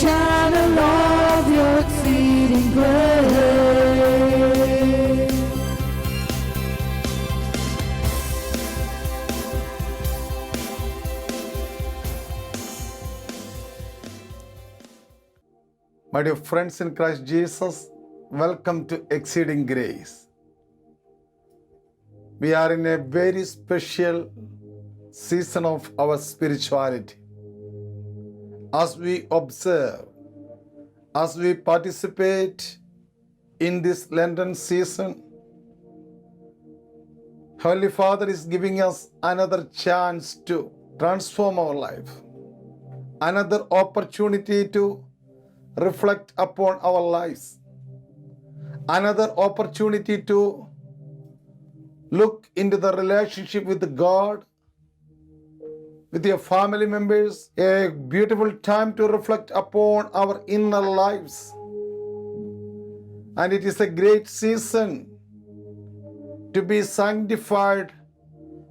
channel of your exceeding grace. My dear friends in Christ Jesus, welcome to Exceeding Grace. We are in a very special season of our spirituality. As we observe, as we participate in this Lenten season, Holy Father is giving us another chance to transform our life, another opportunity to reflect upon our lives, another opportunity to look into the relationship with God, with your family members, a beautiful time to reflect upon our inner lives. And it is a great season to be sanctified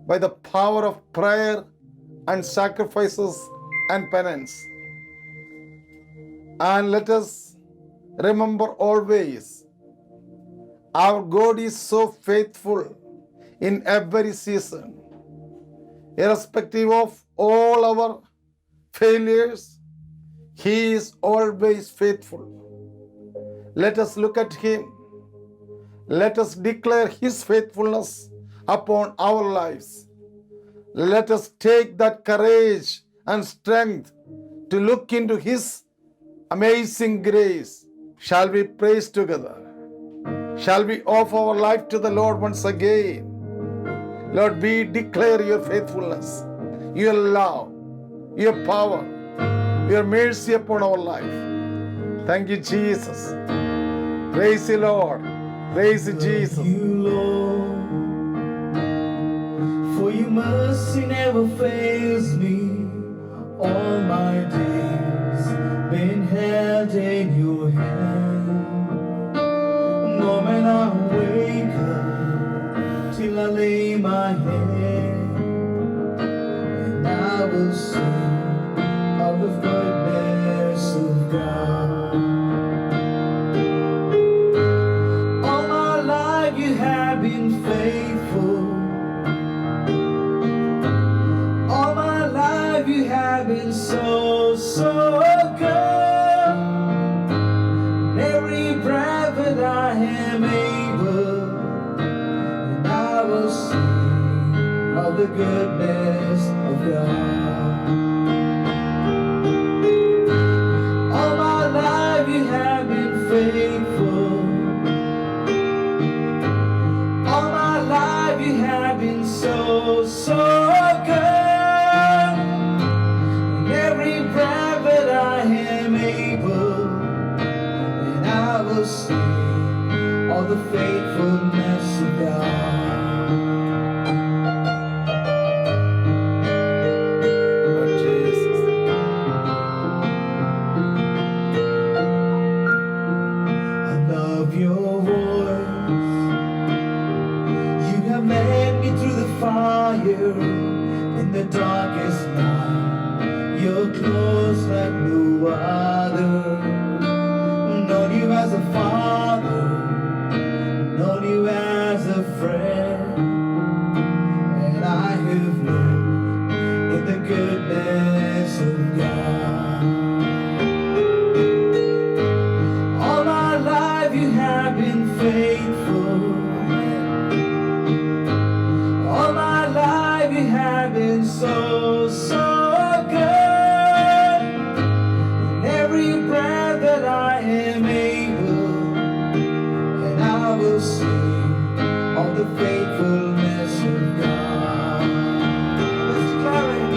by the power of prayer and sacrifices and penance. And let us remember always, our God is so faithful in every season. Irrespective of all our failures, He is always faithful. Let us look at Him. Let us declare His faithfulness upon our lives. Let us take that courage and strength to look into His amazing grace. Shall we praise together? Shall we offer our life to the Lord once again? Lord, we declare your faithfulness, your love, your power, your mercy upon our life. Thank you, Jesus. Praise you, Lord. Praise you, Jesus. Thank you, Lord, for your mercy never fails me. All my days been held in your hand. The moment I wake up till I lay my head, and I will sing of the goodness of God. All my life you have been faithful. All my life you have been so good. Every breath that I am able, and I will sing of the goodness of God. All my life you have been faithful. All my life you have been so good. And every breath that I am able, and I will sing all the faithfulness of God. Lord Jesus. I love your voice. You have led me through the fire in the darkest night. You're close like no other. Known you as a father, known you as a friend, and I have lived in the goodness of God. All my life you have been faithful. All my life you have been so good. And every breath that I am able, and I will sing all the faithfulness of God. Let's declare it.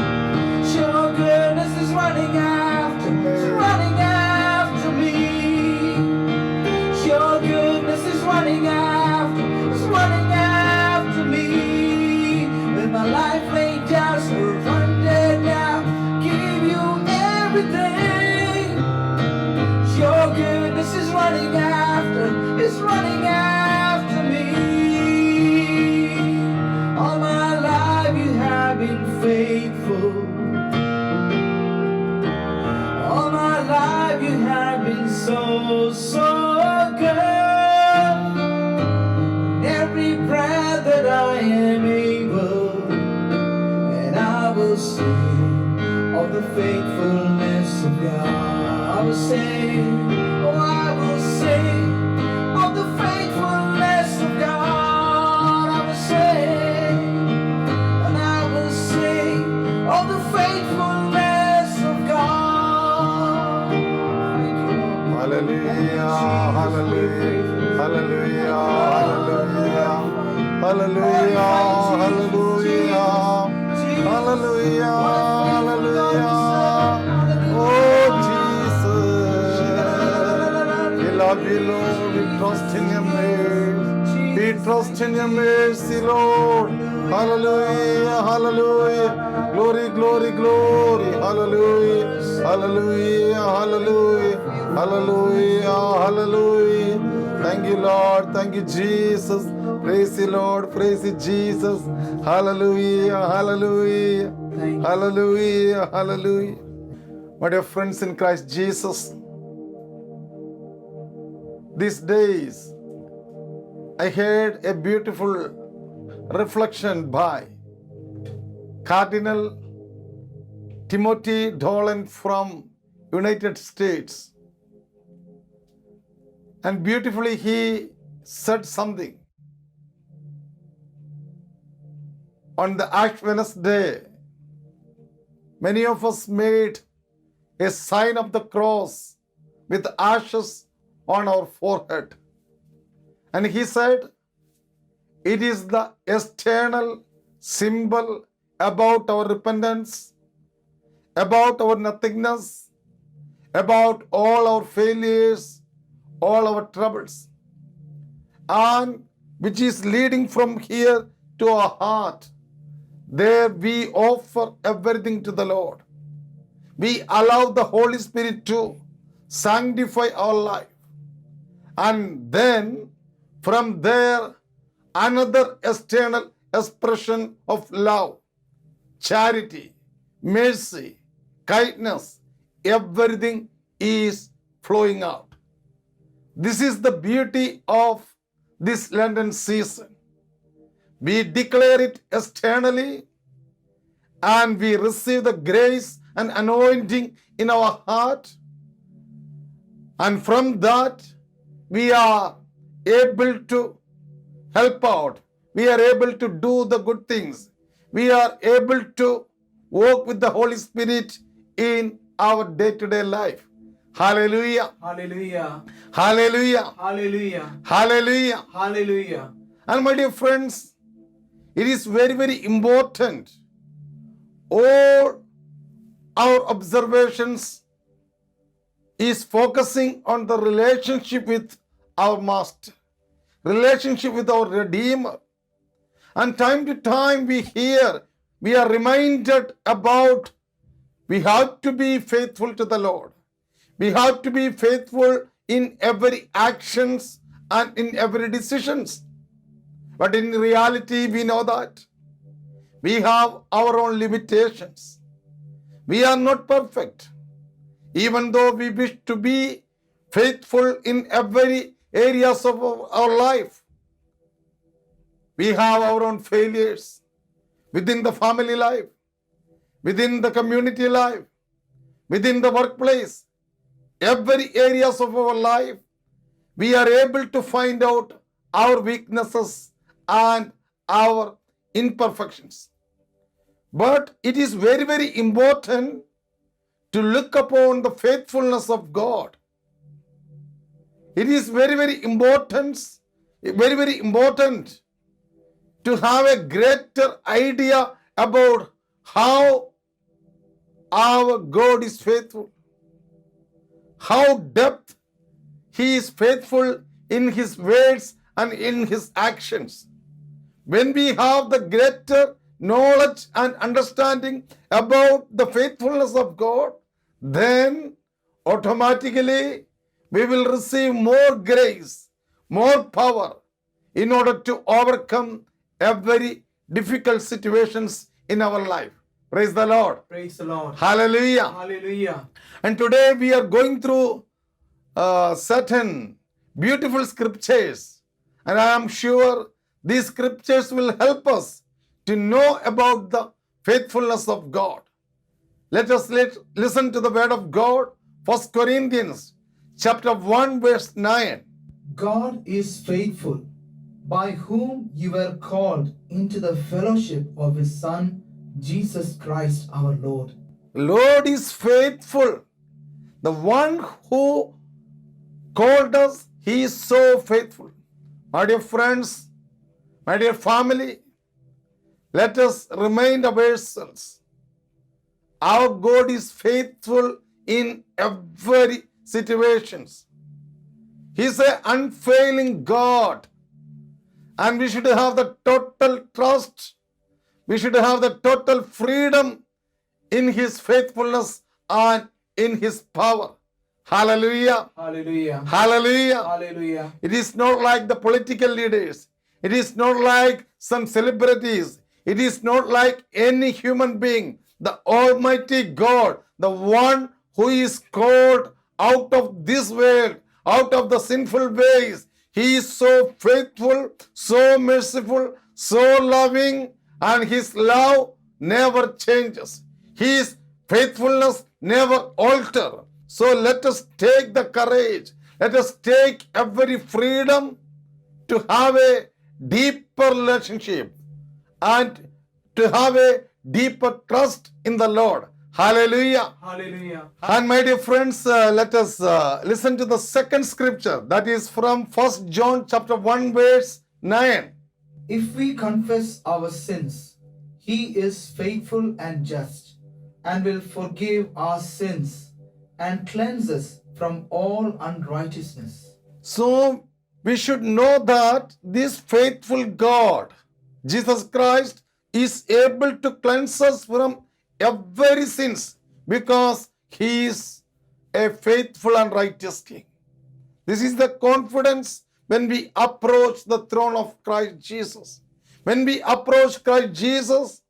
Your goodness is running after me. It's running after me. Your goodness is running after. It's running after me. With my life laid down, surrendered now. Give you everything. Your goodness is running after. It's running after me. faithfulness of God. I will sing, oh, I will sing of the faithfulness of God. I will sing, and I will sing of the faithfulness of God. Thank you, Lord. Hallelujah, hallelujah, hallelujah, hallelujah, hallelujah, hallelujah, hallelujah, hallelujah. Oh Jesus, we love you, Lord. We trust in your mercy. We trust in your mercy, Lord. Hallelujah, hallelujah. Glory, glory, glory. Hallelujah, hallelujah, hallelujah, hallelujah, hallelujah. Thank you, Lord. Thank you, Jesus. Praise you, Lord. Praise you, Jesus. Hallelujah, hallelujah, hallelujah, hallelujah. My dear friends in Christ Jesus, these days I heard a beautiful reflection by Cardinal Timothy Dolan from United States. And beautifully he said something. On the Ash Wednesday, many of us made a sign of the cross with ashes on our forehead. And he said, it is the external symbol about our repentance, about our nothingness, about all our failures, all our troubles, and which is leading from here to our heart. There we offer everything to the Lord. We allow the Holy Spirit to sanctify our life. And then from there, another external expression of love, charity, mercy, kindness, everything is flowing out. This is the beauty of this Lenten season. We declare it externally and we receive the grace and anointing in our heart. And from that, we are able to help out. We are able to do the good things. We are able to walk with the Holy Spirit in our day-to-day life. Hallelujah. Hallelujah. Hallelujah. Hallelujah. Hallelujah. Hallelujah. And my dear friends, it is very, very important. All our observations is focusing on the relationship with our Master, relationship with our Redeemer. And time to time we are reminded about we have to be faithful to the Lord. We have to be faithful in every actions and in every decisions. But in reality, we know that we have our own limitations. We are not perfect. Even though we wish to be faithful in every areas of our life, we have our own failures within the family life, within the community life, within the workplace. Every areas of our life, we are able to find out our weaknesses and our imperfections. But it is very, very important to look upon the faithfulness of God. It is very, very important to have a greater idea about how our God is faithful, how depth He is faithful in His words and in His actions. When we have the greater knowledge and understanding about the faithfulness of God, then automatically we will receive more grace, more power in order to overcome every difficult situations in our life. Praise the Lord. Praise the Lord. Hallelujah. Hallelujah. And today we are going through certain beautiful scriptures. And I am sure these scriptures will help us to know about the faithfulness of God. Let us listen to the word of God. 1 Corinthians chapter 1 verse 9. God is faithful, by whom you were called into the fellowship of his Son, Jesus Christ our Lord. Lord is faithful. The one who called us, he is so faithful. My dear friends, my dear family, let us remind ourselves. Our God is faithful in every situations. He is an unfailing God. And we should have the total trust. We should have the total freedom in his faithfulness and in his power. Hallelujah. Hallelujah. Hallelujah. Hallelujah. It is not like the political leaders. It is not like some celebrities. It is not like any human being. The Almighty God, the one who is called out of this world, out of the sinful ways. He is so faithful, so merciful, so loving, and his love never changes. His faithfulness never alters. So let us take the courage. Let us take every freedom to have a deeper relationship and to have a deeper trust in the Lord. Hallelujah. Hallelujah. And my dear friends, let us listen to the second scripture, that is from 1 John chapter 1 verse 9. If we confess our sins, he is faithful and just, and will forgive our sins and cleanse us from all unrighteousness. So we should know that this faithful God, Jesus Christ, is able to cleanse us from every sins because he is a faithful and righteous King. This is the confidence when we approach the throne of Christ Jesus. When we approach Christ Jesus,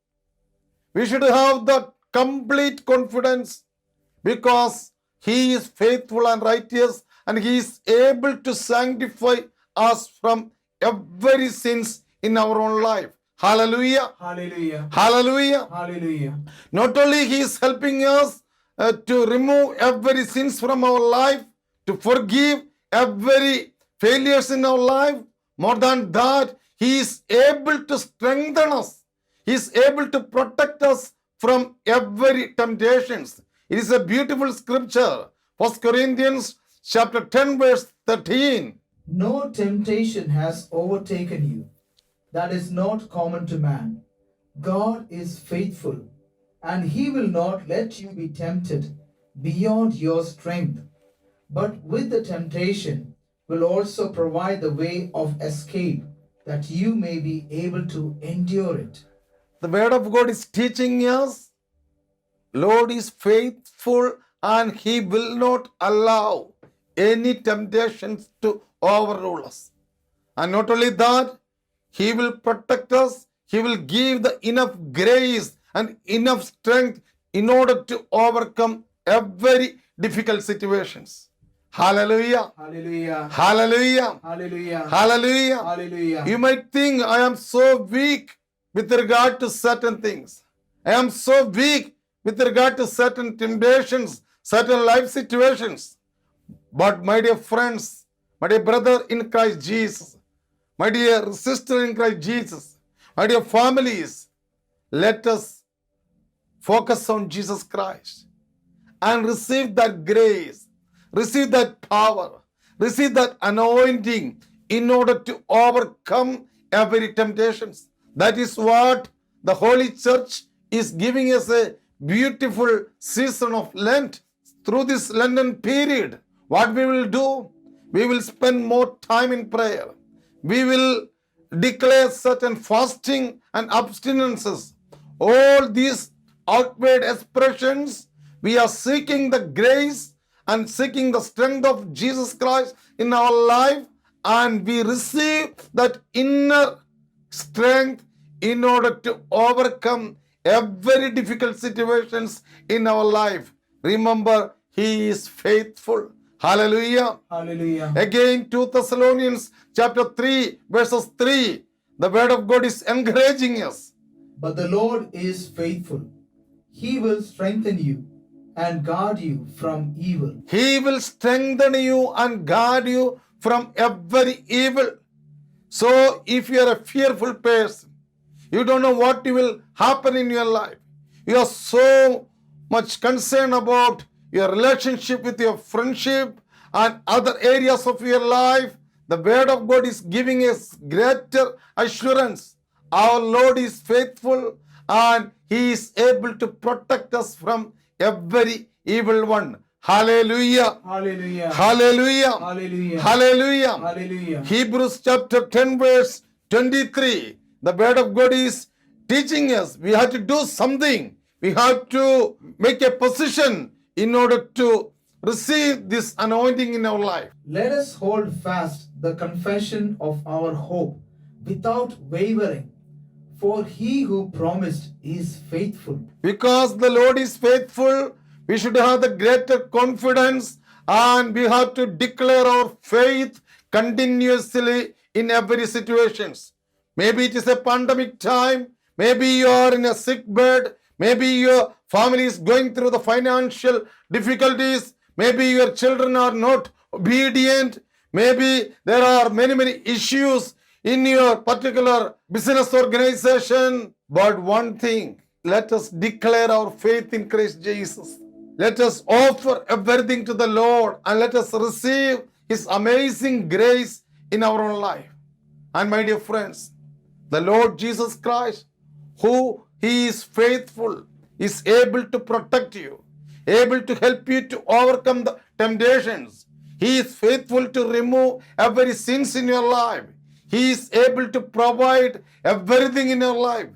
we should have the complete confidence because he is faithful and righteous and he is able to sanctify us from every sins in our own life. Hallelujah. Hallelujah. Hallelujah. Hallelujah. Not only he is helping us to remove every sins from our life, to forgive every failures in our life, more than that, he is able to strengthen us. He is able to protect us from every temptations. It is a beautiful scripture. 1 Corinthians chapter 10 verse 13. No temptation has overtaken you that is not common to man. God is faithful, and he will not let you be tempted beyond your strength, but with the temptation will also provide the way of escape, that you may be able to endure it. The word of God is teaching us, Lord is faithful and he will not allow any temptations to overrule us. And not only that, he will protect us. He will give the enough grace and enough strength in order to overcome every difficult situations. Hallelujah. Hallelujah. Hallelujah. Hallelujah. Hallelujah. Hallelujah. You might think I am so weak with regard to certain things. I am so weak with regard to certain temptations, certain life situations. But my dear friends, my dear brother in Christ Jesus, my dear sister in Christ Jesus, my dear families, let us focus on Jesus Christ and receive that grace, receive that power, receive that anointing in order to overcome every temptations. That is what the Holy Church is giving us a beautiful season of Lent. Through this Lenten period, what we will do? We will spend more time in prayer. We will declare certain fasting and abstinences. All these outward expressions, we are seeking the grace and seeking the strength of Jesus Christ in our life, and we receive that inner strength in order to overcome every difficult situations in our life. Remember, he is faithful. Hallelujah. Hallelujah. Again, 2 Thessalonians chapter 3 verses 3. The word of God is encouraging us. But the Lord is faithful. He will strengthen you and guard you from evil. He will strengthen you and guard you from every evil. So if you are a fearful person, you don't know what will happen in your life. You are so much concerned about your relationship with your friendship and other areas of your life. The word of God is giving us greater assurance. Our Lord is faithful and He is able to protect us from every evil one. Hallelujah. Hallelujah. Hallelujah. Hallelujah. Hallelujah. Hallelujah. Hebrews chapter 10 verse 23. The word of God is teaching us we have to do something. We have to make a position in order to receive this anointing in our life. Let us hold fast the confession of our hope without wavering, for he who promised is faithful. Because the Lord is faithful, we should have the greater confidence and we have to declare our faith continuously in every situation. Maybe it is a pandemic time, maybe you are in a sick bed, maybe your family is going through the financial difficulties, maybe your children are not obedient, maybe there are many issues in your particular business organization. But one thing, let us declare our faith in Christ Jesus. Let us offer everything to the Lord and let us receive His amazing grace in our own life. And my dear friends, the Lord Jesus Christ, who He is faithful, is able to protect you, able to help you to overcome the temptations. He is faithful to remove every sins in your life. He is able to provide everything in your life.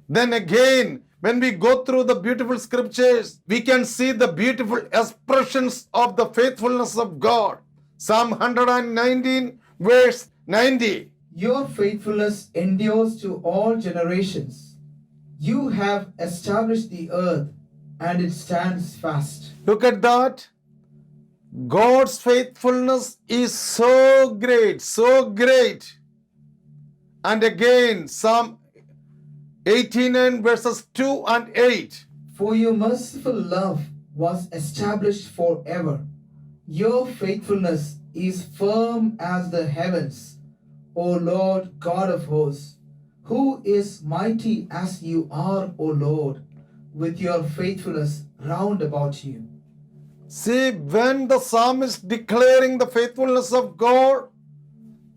Then again, when we go through the beautiful scriptures, we can see the beautiful expressions of the faithfulness of God. Psalm 119 verse 90. Your faithfulness endures to all generations. You have established the earth, and it stands fast. Look at that. God's faithfulness is so great, so great. And again, Psalm 89 verses 2 and 8. For your merciful love was established forever. Your faithfulness is firm as the heavens, O Lord God of hosts. Who is mighty as you are, O Lord, with your faithfulness round about you? See, when the psalmist declaring the faithfulness of God,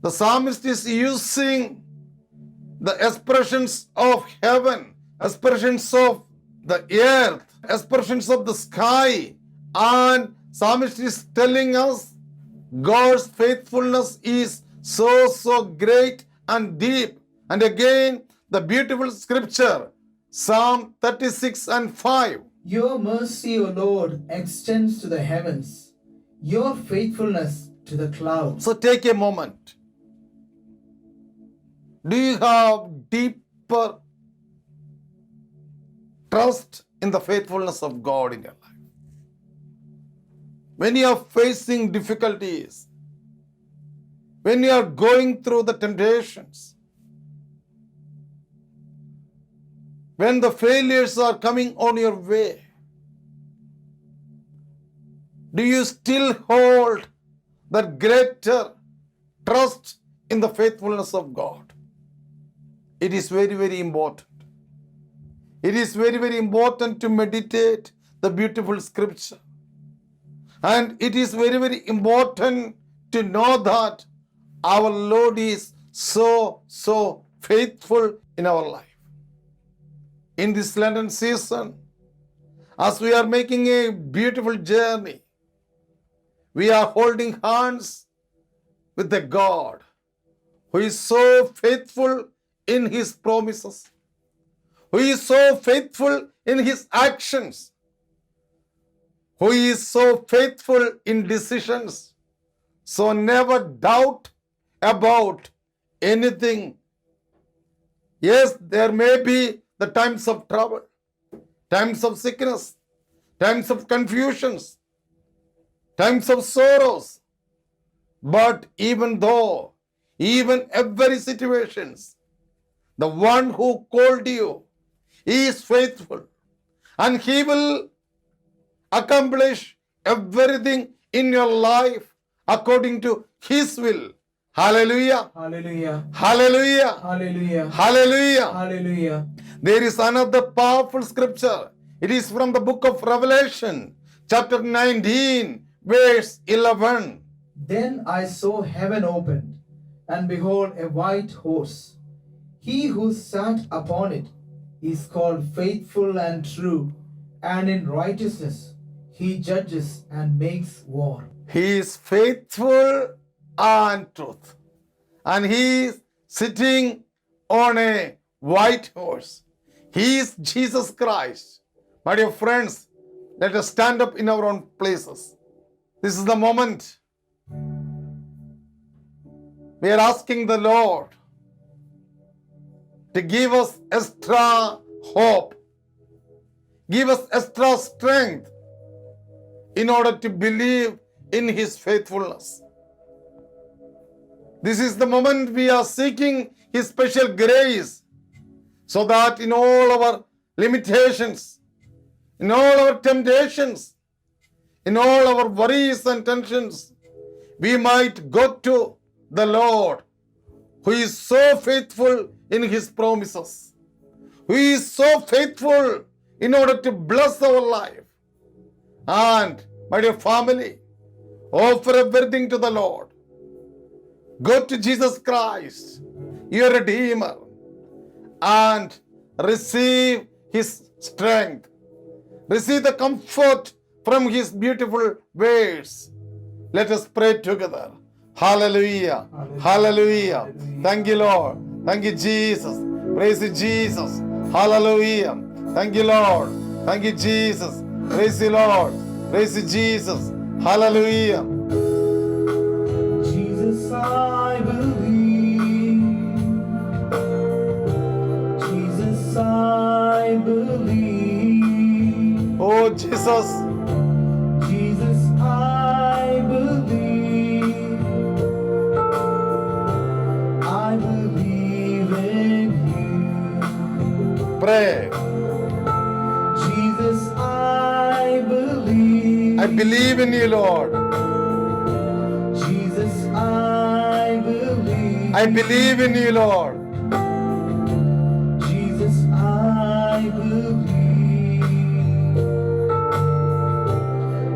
the psalmist is using the expressions of heaven, expressions of the earth, expressions of the sky, and psalmist is telling us God's faithfulness is so great and deep. And again, the beautiful scripture, Psalm 36 and 5. Your mercy, O Lord, extends to the heavens, your faithfulness to the clouds. So take a moment. Do you have deeper trust in the faithfulness of God in your life? When you are facing difficulties, when you are going through the temptations, when the failures are coming on your way, do you still hold that greater trust in the faithfulness of God? It is very important. It is very important to meditate the beautiful scripture. And it is very important to know that our Lord is so faithful in our life. In this Lenten season, as we are making a beautiful journey, we are holding hands with the God who is so faithful in His promises, who is so faithful in His actions, who is so faithful in decisions. So never doubt about anything. Yes, there may be the times of trouble, times of sickness, times of confusions, times of sorrows. But even every situations, the one who called you is faithful and He will accomplish everything in your life according to His will. Hallelujah. Hallelujah. Hallelujah. Hallelujah. Hallelujah. Hallelujah. There is another powerful scripture. It is from the book of Revelation, chapter 19, verse 11. Then I saw heaven opened, and behold, a white horse. He who sat upon it is called Faithful and True, and in righteousness he judges and makes war. He is faithful and truth. And he is sitting on a white horse. He is Jesus Christ. My dear friends, let us stand up in our own places. This is the moment. We are asking the Lord to give us extra hope, give us extra strength in order to believe in His faithfulness. This is the moment we are seeking His special grace, so that in all our limitations, in all our temptations, in all our worries and tensions, we might go to the Lord, who is so faithful in His promises, who is so faithful in order to bless our life. And, my dear family, offer everything to the Lord. Go to Jesus Christ, your Redeemer, and receive His strength. Receive the comfort from His beautiful words. Let us pray together. Hallelujah. Hallelujah. Thank you, Lord. Thank you, Jesus. Praise you, Jesus. Hallelujah. Thank you, Lord. Thank you, Jesus. Praise you, Lord. Praise you, Jesus. Hallelujah. Jesus, I believe. Jesus, I believe. Oh, Jesus. Jesus, I believe. I believe in you. Pray. Jesus, I believe. I believe in you, Lord. Jesus, I believe. I believe in you, Lord. Jesus, I believe.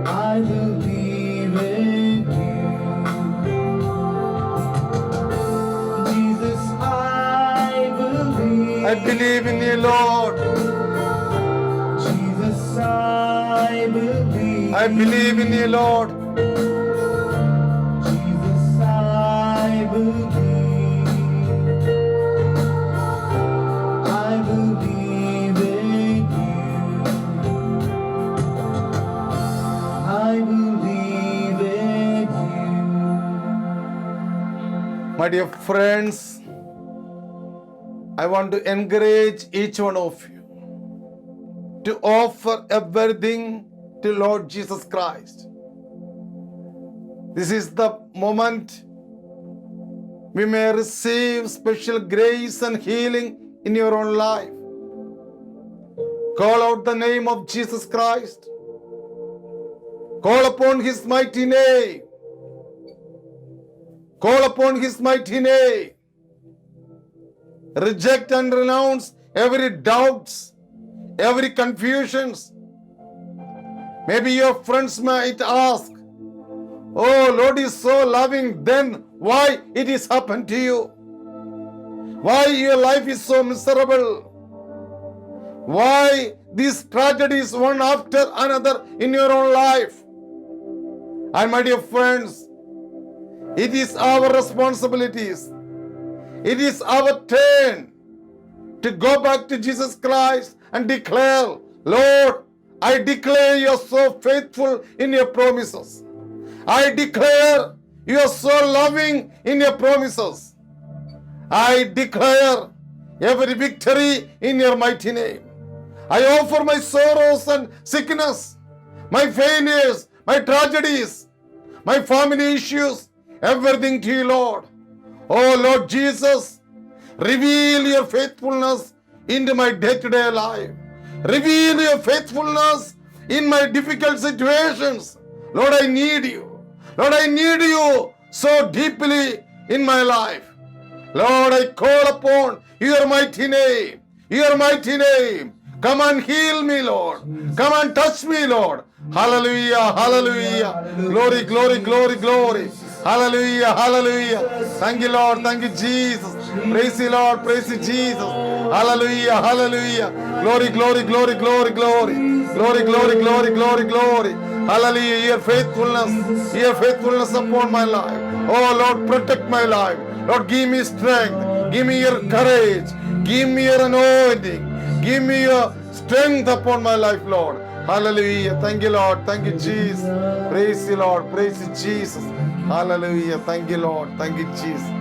I believe in you. Jesus, I believe. I believe in you, Lord. Jesus, I believe. I believe in you, Lord. Jesus, I believe. I believe in you. I believe in you. My dear friends, I want to encourage each one of you to offer everything to Lord Jesus Christ. This is the moment we may receive special grace and healing in your own life. Call out the name of Jesus Christ. Call upon His mighty name. Call upon His mighty name. Reject and renounce every doubts, every confusions. Maybe your friends might ask, "Oh, Lord is so loving, then why it is happened to you? Why your life is so miserable? Why these tragedies one after another in your own life?" And my dear friends, it is our responsibilities. It is our turn to go back to Jesus Christ and declare, "Lord, I declare you are so faithful in your promises. I declare you are so loving in your promises. I declare every victory in your mighty name. I offer my sorrows and sickness, my failures, my tragedies, my family issues, everything to you, Lord. Oh Lord Jesus, reveal your faithfulness into my day-to-day life. Reveal your faithfulness in my difficult situations. Lord, I need you. Lord, I need you so deeply in my life. Lord, I call upon your mighty name. Your mighty name. Come and heal me, Lord. Come and touch me, Lord. Hallelujah, hallelujah. Glory, glory, glory, glory. Hallelujah, hallelujah. Thank you, Lord. Thank you, Jesus. Praise you, Lord. Praise you, Jesus. Hallelujah, hallelujah. Glory, glory, glory, glory, glory. Glory, glory, glory, glory, glory. Hallelujah. Your faithfulness upon my life. Oh, Lord, protect my life. Lord, give me strength. Give me your courage. Give me your anointing. Give me your strength upon my life, Lord. Hallelujah. Thank you, Lord. Thank you, Jesus. Praise you, Lord. Praise you, Jesus. Hallelujah. Thank you, Lord. Thank you, Jesus.